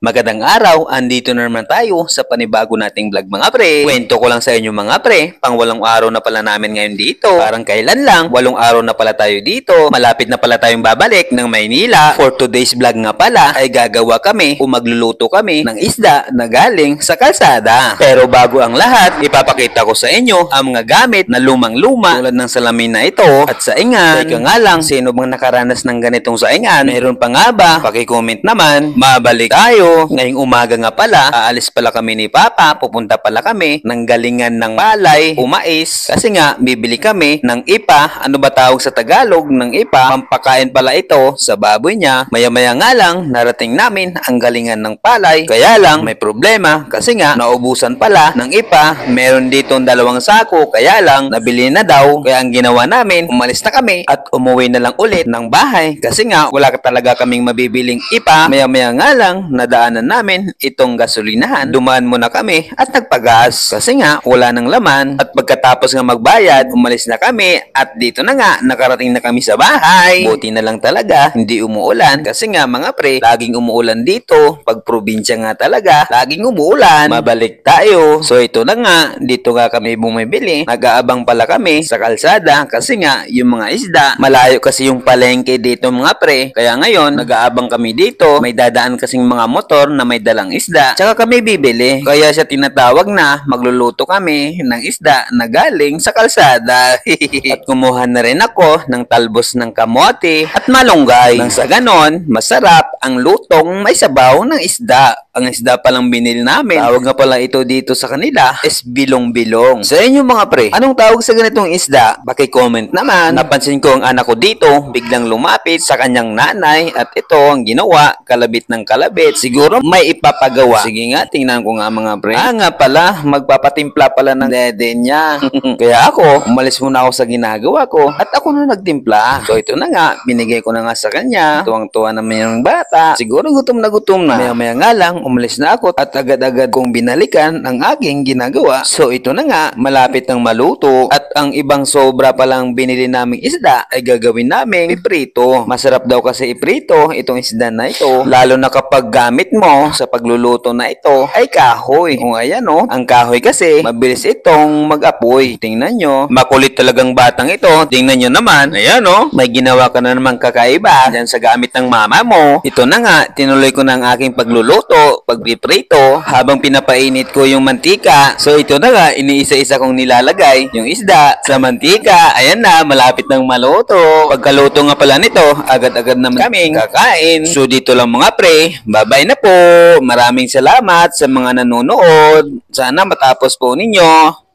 Magandang araw, andito na naman tayo sa panibago nating vlog mga pre. Kwento ko lang sa inyo mga pre, pang 8 araw na pala namin ngayon dito. Parang kailan lang, 8 araw na pala tayo dito. Malapit na pala tayong babalik ng Maynila. For today's vlog nga pala ay gagawa kami o magluluto kami ng isda na galing sa kalsada. Pero bago ang lahat, ipapakita ko sa inyo ang mga gamit na lumang-luma tulad ng salamin na ito at saingan. Teka nga lang, sino bang nakaranas ng ganitong saingan? Meron pa nga ba? Paki-comment naman. Mabalik tayo. Ngayong umaga nga pala, aalis pala kami ni Papa, pupunta pala kami ng galingan ng palay o mais. Kasi nga, bibili kami ng ipa. Ano ba tawag sa Tagalog ng ipa? Pampakain pala ito sa baboy niya. Maya-maya nga lang, narating namin ang galingan ng palay. Kaya lang, may problema kasi nga, naubusan pala ng ipa. Meron dito 2 sako, kaya lang, nabili na daw. Kaya ang ginawa namin, umalis na kami at umuwi na lang ulit ng bahay. Kasi nga, wala ka talaga kaming mabibiling ipa. Maya-maya nga lang, nadaanan namin itong gasolinahan. Dumaan muna kami at nagpagas. Kasi nga, wala nang laman. At pagkatapos nga magbayad, umalis na kami. At dito na nga, nakarating na kami sa bahay. Buti na lang talaga, hindi umuulan. Kasi nga mga pre, laging umuulan dito. Pag probinsya nga talaga, laging umuulan. Mabalik tayo. So ito na nga, dito nga kami bumibili. Nag-aabang pala kami sa kalsada. Kasi nga, yung mga isda, malayo kasi yung palengke dito mga pre. Kaya ngayon, nag-aabang kami dito. May dadaan kasing mga motor na may dalang isda. Tsaka kami bibili. Kaya siya tinatawag na magluluto kami ng isda na galing sa kalsada. At kumuha na rin ako ng talbos ng kamote at malunggay. Nang sa ganon, masarap ang lutong may sabaw ng isda. Ang isda palang binili namin, tawag nga pala ito dito sa kanila, is bilong-bilong. Sa inyo mga pre, anong tawag sa ganitong isda? Paki-comment naman. Napansin ko ang anak ko dito, biglang lumapit sa kanyang nanay at ito ang ginawa, kalabit ng kalabit. Siguro may ipapagawa. Sige nga, tingnan ko nga mga pre. Nga pala, magpapatimpla pala ng dede niya. Kaya ako, umalis muna ako sa ginagawa ko at ako na nagtimpla. So ito na nga, binigay ko na nga sa kanya. Tuwang-tuwa naman yung bata. Siguro gutom na gutom na. Maya-maya nga lang, umalis na ako at agad-agad kong binalikan ang aking ginagawa. So ito na nga, malapit ng maluto at ang ibang sobra palang binili naming isda ay gagawin namin iprito. Masarap daw kasi iprito itong isda na ito, lalo na kapag gamit mo sa pagluluto na ito ay kahoy. O ayan o, ang kahoy kasi mabilis itong mag-apoy. Tingnan nyo, makulit talagang batang ito. Tingnan nyo naman, ayan o, may ginawa ka na naman kakaiba dyan sa gamit ng mama mo. Ito na nga, tinuloy ko na ang aking pagluluto, pagpiprito, habang pinapainit ko yung mantika. So ito na nga, iniisa-isa kong nilalagay yung isda sa mantika. Ayan na, malapit ng maluto. Pagkaluto nga pala nito, agad-agad naman kaming kakain. So dito lang mga pre, bye-bye na po. Maraming salamat sa mga nanonood. Sana matapos po ninyo.